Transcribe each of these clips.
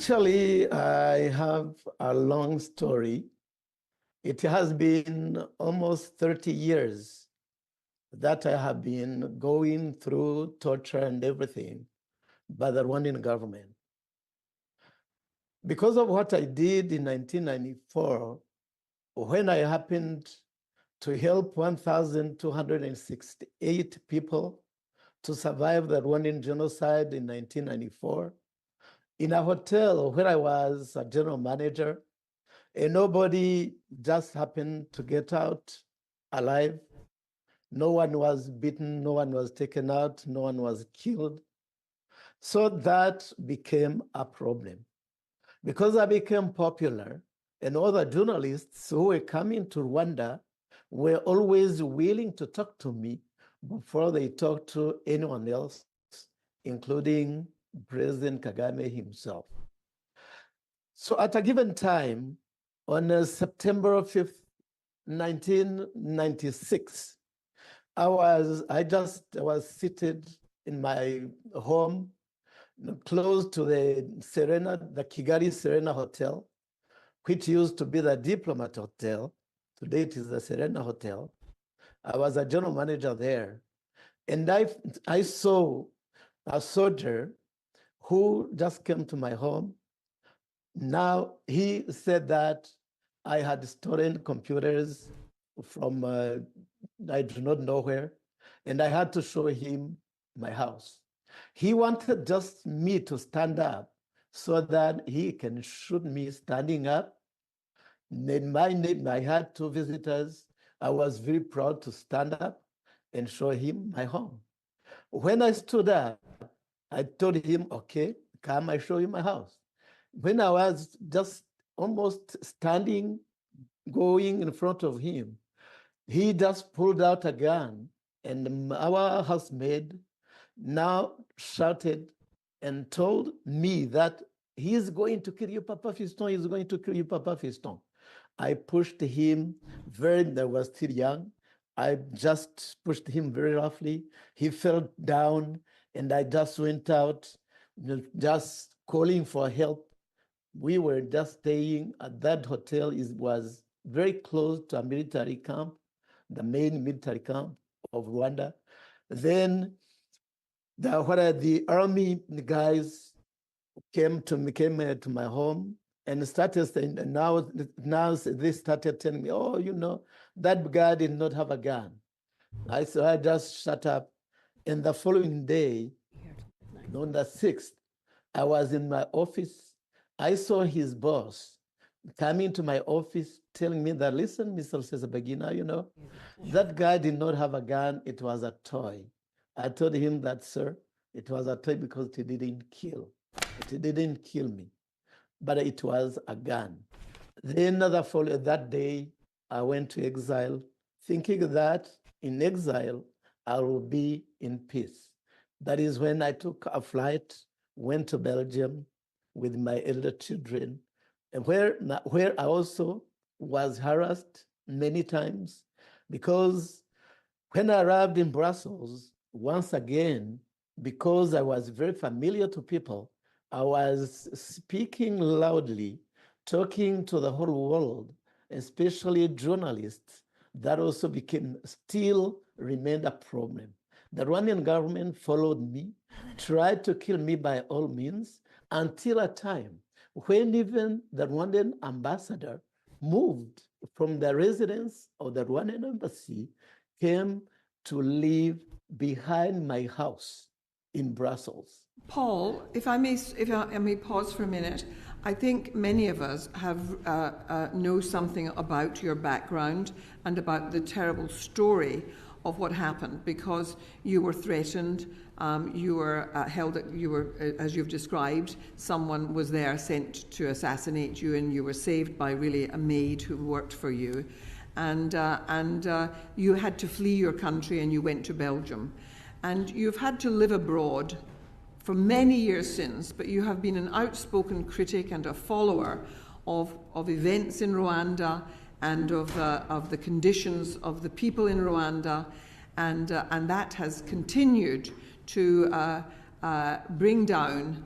Actually, I have a long story. It has been almost 30 years that I have been going through torture and everything by the Rwandan government. Because of what I did in 1994, when I happened to help 1,268 people to survive the Rwandan genocide in 1994, in a hotel where I was a general manager, and nobody just happened to get out alive. No one was beaten, no one was taken out, no one was killed. So that became a problem. Because I became popular, and other journalists who were coming to Rwanda were always willing to talk to me before they talked to anyone else, including President Kagame himself. So at a given time, on September 5th, 1996, I was seated in my home, close to the Kigali Serena Hotel, which used to be the Diplomat Hotel. Today it is the Serena Hotel. I was a general manager there. And I saw a soldier who just came to my home. Now, he said that I had stolen computers from I do not know where, and I had to show him my house. He wanted just me to stand up so that he can shoot me standing up. In my name, I had two visitors. I was very proud to stand up and show him my home. When I stood up, I told him, okay, come, I show you my house. When I was just almost standing, going in front of him, he just pulled out a gun, and our housemaid now shouted and told me that he is going to kill you, Papa Fiston, he's going to kill you, Papa Fiston. I pushed him I was still young. I just pushed him very roughly. He fell down, and I just went out, just calling for help. We were just staying at that hotel. It was very close to a military camp, the main military camp of Rwanda. Then the army guys came to my home and started saying, and now they started telling me, oh, that guy did not have a gun. I just shut up. And the following day, on the 6th, I was in my office. I saw his boss coming to my office telling me that, listen, Mr. Rusesabagina, that guy did not have a gun. It was a toy. I told him that, sir, it was a toy because it didn't kill. It didn't kill me, but it was a gun. Then that day, I went to exile, thinking that in exile, I will be in peace. That is when I took a flight, went to Belgium with my elder children, and where I also was harassed many times, because when I arrived in Brussels, once again, because I was very familiar to people, I was speaking loudly, talking to the whole world, especially journalists. That also still remained a problem. The Rwandan government followed me, tried to kill me by all means, until a time when even the Rwandan ambassador moved from the residence of the Rwandan embassy, came to live behind my house in Brussels. Paul, if I may pause for a minute, I think many of us know something about your background and about the terrible story of what happened, because you were threatened, you were as you've described, someone was there sent to assassinate you, and you were saved by really a maid who worked for you, and you had to flee your country and you went to Belgium, and you've had to live abroad for many years since, but you have been an outspoken critic and a follower of events in Rwanda and of the conditions of the people in Rwanda, and that has continued to bring down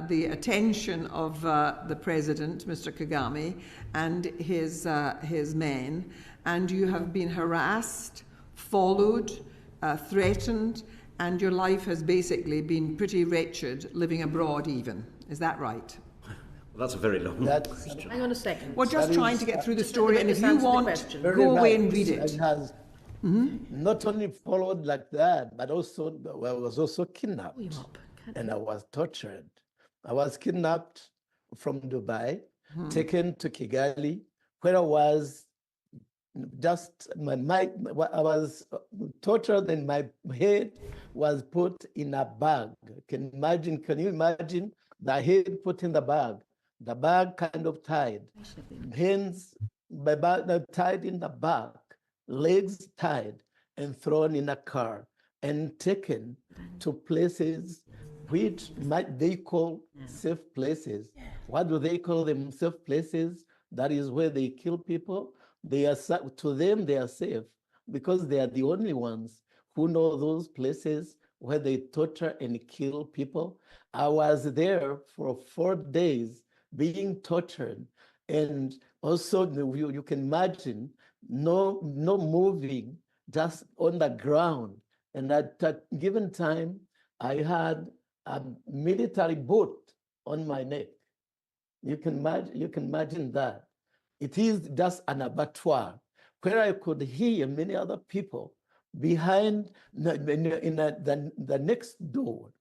the attention of the president, Mr. Kagame, and his men, and you have been harassed, followed, threatened, and your life has basically been pretty wretched, living abroad even. Is that right? Well, that's a very long question. Hang on a second. We're just trying to get through the story, and if you want, Very go away right. and read it. It has not only followed like that, but also I was also kidnapped, and I was tortured. I was kidnapped from Dubai, taken to Kigali, where I was just I was tortured, and my head was put in a bag. Can you imagine the head put in the bag kind of tied, hands tied in the back, legs tied, and thrown in a car and taken to places which they call safe places. What do they call them? Safe places. That is where they kill people. To them, they are safe because they are the only ones who know those places where they torture and kill people. I was there for 4 days being tortured, and also you can imagine no moving, just on the ground. And at that given time, I had a military boot on my neck. You can imagine that. It is just an abattoir where I could hear many other people behind the next door.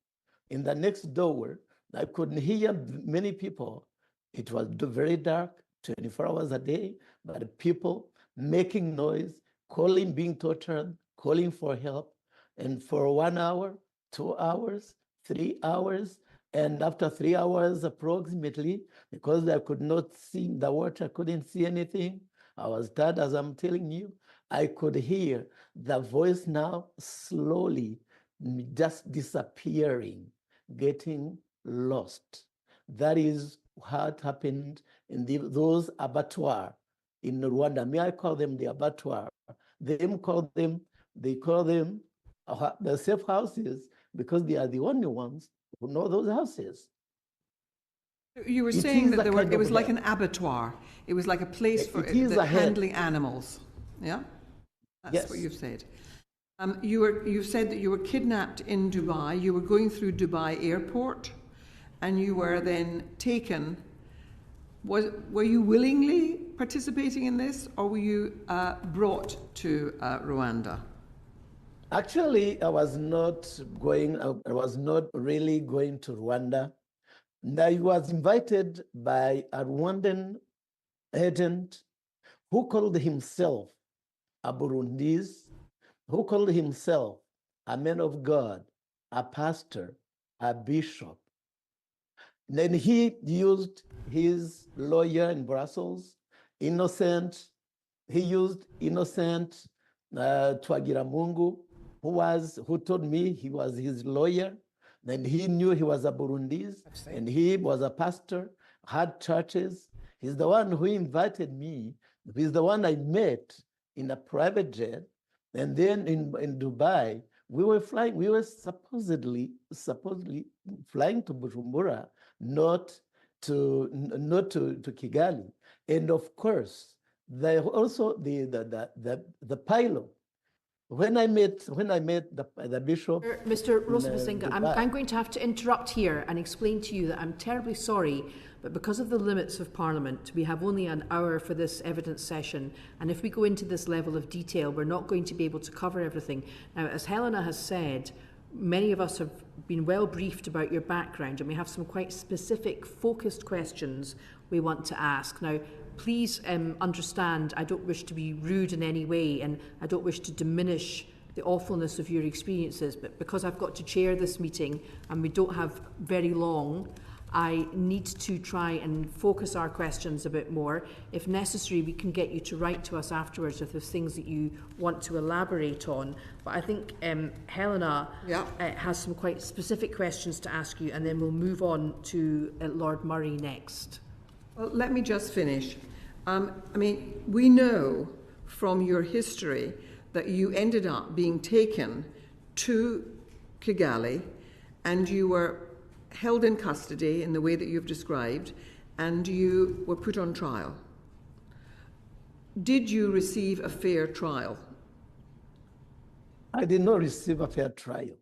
In the next door, I couldn't hear many people. It was very dark, 24 hours a day, but people making noise, calling, being tortured, calling for help. And for 1 hour, 2 hours, 3 hours, and after 3 hours approximately, because I could not see the water, I couldn't see anything. I was tired, as I'm telling you. I could hear the voice now slowly just disappearing, getting lost. That is what happened in those abattoirs in Rwanda. I call them the abattoir. They call them the safe houses because they are the only ones who know those houses. You were saying that it was like an abattoir. It was like a place for handling animals. Yeah? That's what you've said. You've said that you were kidnapped in Dubai. You were going through Dubai airport, and you were then taken. Were you willingly participating in this, or were you brought to Rwanda? Actually, I was not really going to Rwanda. I was invited by a Rwandan agent who called himself a Burundese, who called himself a man of God, a pastor, a bishop. Then he used his lawyer in Brussels, Innocent. He used Innocent Twagiramungu, who told me he was his lawyer. Then he knew he was a Burundese, and he was a pastor, had churches. He's the one who invited me. He's the one I met in a private jet. And then in Dubai, we were supposedly flying to Bujumbura, not to Kigali. And of course, the pilot. When I met the bishop, Mr. Rusesabagina, I'm going to have to interrupt here and explain to you that I'm terribly sorry, but because of the limits of Parliament, we have only an hour for this evidence session, and if we go into this level of detail, we're not going to be able to cover everything. Now, as Helena has said, many of us have been well briefed about your background, and we have some quite specific, focused questions we want to ask. Now, please understand, I don't wish to be rude in any way, and I don't wish to diminish the awfulness of your experiences, but because I've got to chair this meeting and we don't have very long, I need to try and focus our questions a bit more. If necessary, we can get you to write to us afterwards if there's things that you want to elaborate on. But I think Helena has some quite specific questions to ask you, and then we'll move on to Lord Murray next. Well, let me just finish. We know from your history that you ended up being taken to Kigali, and you were held in custody in the way that you've described, and you were put on trial. Did you receive a fair trial? I did not receive a fair trial.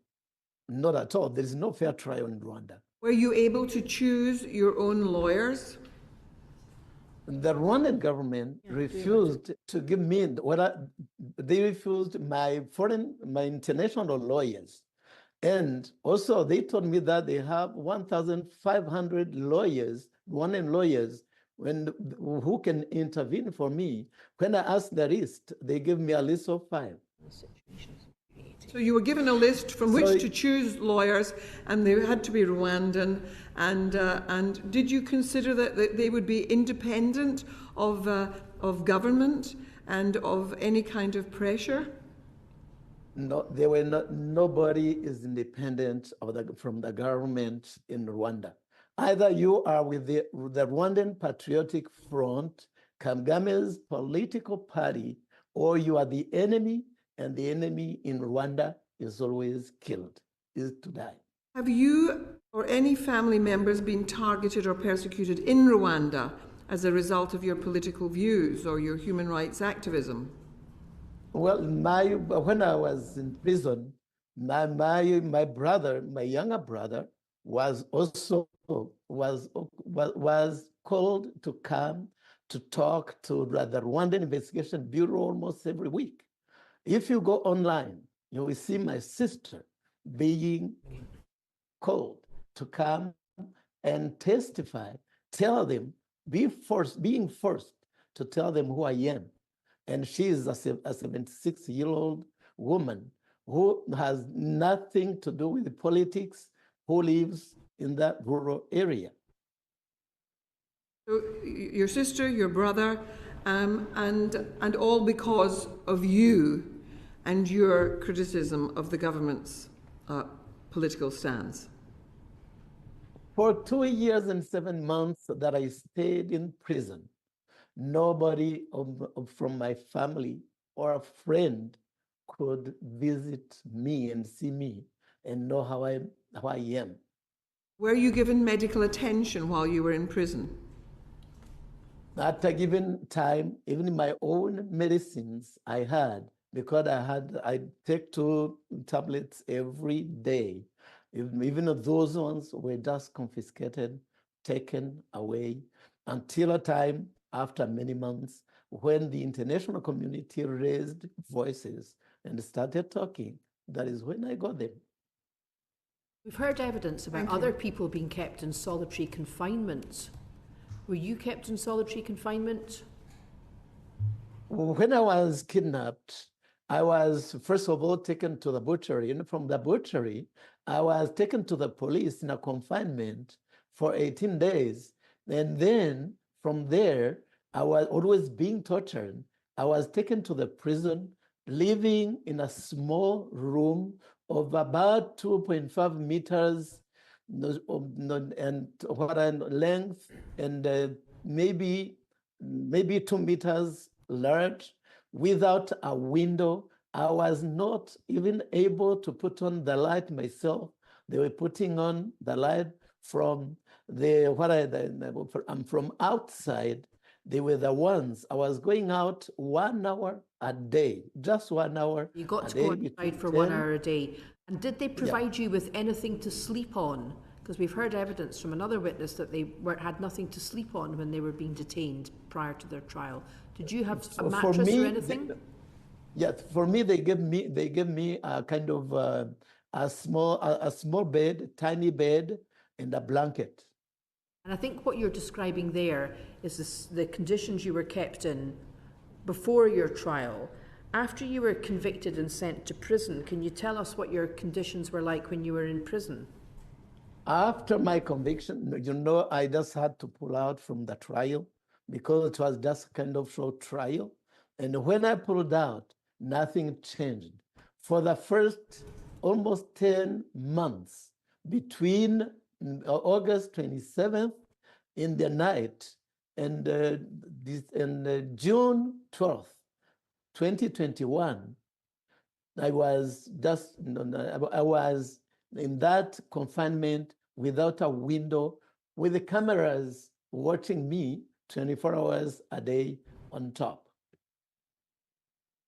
Not at all. There is no fair trial in Rwanda. Were you able to choose your own lawyers? The Rwandan government refused to give me they refused my international lawyers. And also they told me that they have 1,500 lawyers, Rwandan lawyers, who can intervene for me. When I asked the list, they gave me a list of 5. So you were given a list from which to choose lawyers, and they had to be Rwandan. And did you consider that they would be independent of government and of any kind of pressure? No, they were not. Nobody is independent from the government in Rwanda. Either you are with the Rwandan Patriotic Front, Kagame's political party, or you are the enemy, and the enemy in Rwanda is always killed, is to die. Have you or any family members been targeted or persecuted in Rwanda as a result of your political views or your human rights activism? Well, when I was in prison, my brother, my younger brother, was also was called to come to talk to the Rwandan Investigation Bureau almost every week. If you go online, you will see my sister being called to come and testify, tell them, being forced to tell them who I am. And she is a 76-year-old woman who has nothing to do with politics, who lives in that rural area. So your sister, your brother, and all because of you and your criticism of the government's political stance. For 2 years and 7 months that I stayed in prison, nobody from my family or a friend could visit me and see me and know how I am. Were you given medical attention while you were in prison? At a given time, even my own medicines I had, because I take 2 tablets every day. Even those ones were just confiscated, taken away, until a time after many months when the international community raised voices and started talking. That is when I got them. We've heard evidence about other people being kept in solitary confinement. Were you kept in solitary confinement? When I was kidnapped, I was, first of all, taken to the butchery. And from the butchery, I was taken to the police in a confinement for 18 days. And then from there, I was always being tortured. I was taken to the prison, living in a small room of about 2.5 meters and length, and maybe 2 meters large, without a window. I was not even able to put on the light myself. They were putting on the light from from outside. They were the ones. I was going out 1 hour a day, just 1 hour. You got to go outside for 1 hour a day. And did they provide you with anything to sleep on? Because we've heard evidence from another witness that they had nothing to sleep on when they were being detained prior to their trial. Did you have a mattress or anything? Yes, for me, they gave me a kind of a small bed, tiny bed, and a blanket. And I think what you're describing there is the conditions you were kept in before your trial. After you were convicted and sent to prison, can you tell us what your conditions were like when you were in prison? After my conviction, I just had to pull out from the trial because it was just kind of short trial. And when I pulled out, nothing changed. For the first almost 10 months, between August 27th in the night and June 12th, 2021, I was in that confinement without a window, with the cameras watching me 24 hours a day on top.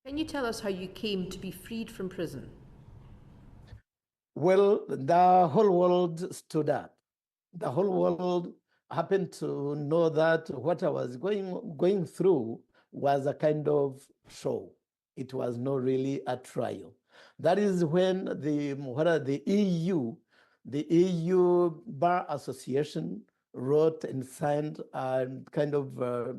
Can you tell us how you came to be freed from prison? Well, the whole world stood up. The whole world happened to know that what I was going through was a kind of show. It was not really a trial. That is when the EU Bar Association wrote and signed a kind of a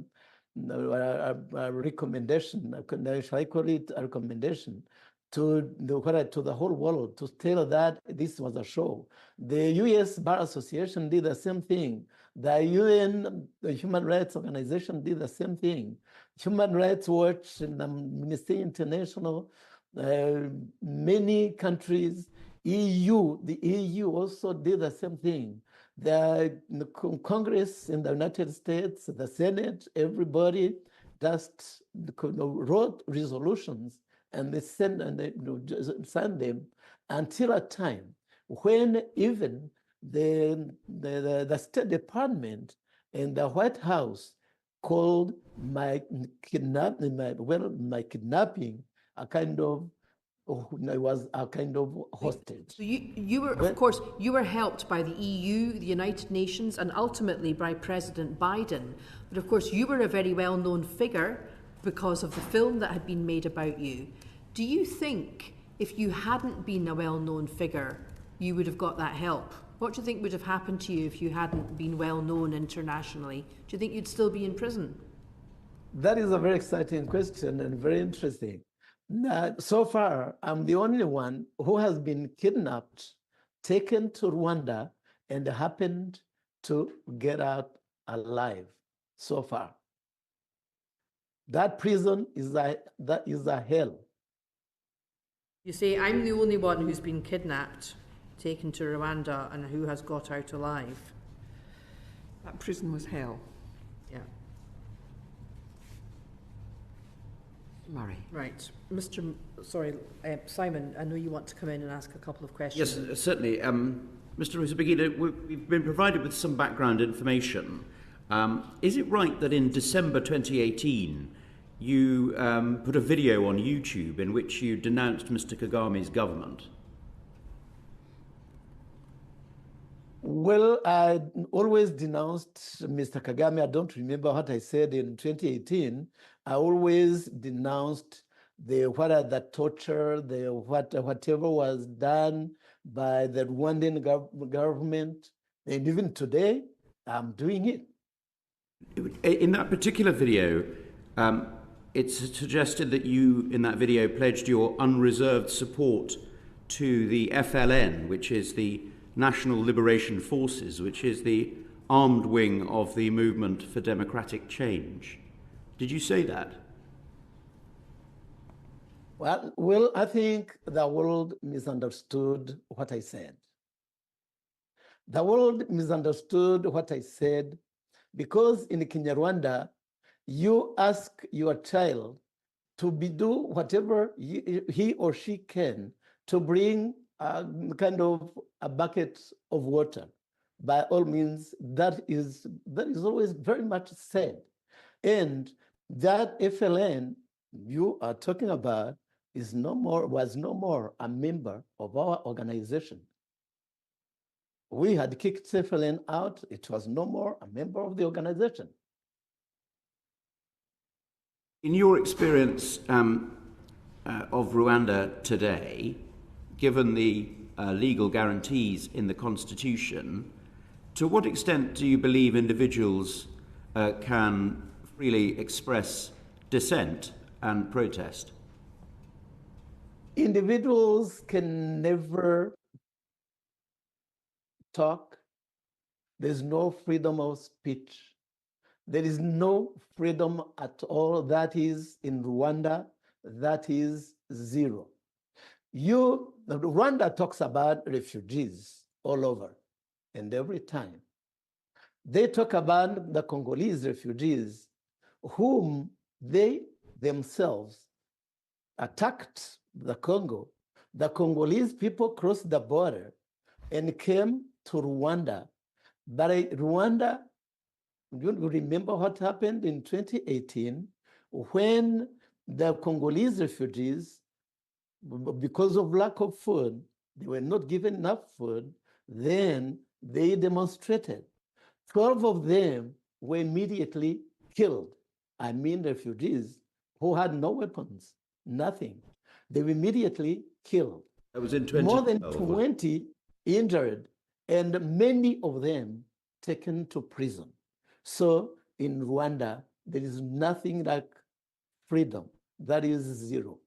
recommendation. Shall I call it a recommendation to the whole world to tell that this was a show. The U.S. Bar Association did the same thing. The UN, the Human Rights Organization, did the same thing. Human Rights Watch and Amnesty International, many countries, the EU also did the same thing. The Congress in the United States, the Senate, everybody just wrote resolutions and they send and they send them until a time when even the State Department and the White House called my kidnapping a kind of hostage. So you were, of course, you were helped by the EU, the United Nations, and ultimately by President Biden. But of course, you were a very well-known figure because of the film that had been made about you. Do you think if you hadn't been a well-known figure, you would have got that help? What do you think would have happened to you if you hadn't been well-known internationally? Do you think you'd still be in prison? That is a very exciting question and very interesting. So far, I'm the only one who has been kidnapped, taken to Rwanda, and happened to get out alive so far. That prison is a hell. You say, I'm the only one who's been kidnapped, taken to Rwanda, and who has got out alive. That prison was hell. Yeah. Murray. Right. Simon, I know you want to come in and ask a couple of questions. Yes, certainly. Mr. Rusesabagina, we've been provided with some background information. Is it right that in December 2018, you put a video on YouTube in which you denounced Mr. Kagame's government? Well, I always denounced Mr. Kagame. I don't remember what I said in 2018. I always denounced the torture, whatever was done by the Rwandan government. And even today, I'm doing it. In that particular video, it's suggested that you, in that video, pledged your unreserved support to the FLN, which is the National Liberation Forces, which is the armed wing of the Movement for Democratic Change. Did you say that? Well, I think the world misunderstood what I said. The world misunderstood what I said because in Kinyarwanda, you ask your child to do whatever he or she can to bring kind of a bucket of water. By all means, that is always very much said. And that FLN you are talking about was no more a member of our organization. We had kicked FLN out. It was no more a member of the organization. In your experience of Rwanda today, given the legal guarantees in the Constitution, to what extent do you believe individuals can freely express dissent and protest? Individuals can never talk. There's no freedom of speech. There is no freedom at all. That is in Rwanda, that is zero. Rwanda talks about refugees all over and every time. They talk about the Congolese refugees whom they themselves attacked the Congo. The Congolese people crossed the border and came to Rwanda. But Rwanda, you remember what happened in 2018 when the Congolese refugees, because of lack of food, they were not given enough food, then they demonstrated. 12 of them were immediately killed. I mean refugees who had no weapons, nothing. They were immediately killed. That was in More than 2012. 20 injured, and many of them taken to prison. So in Rwanda, there is nothing like freedom. That is zero.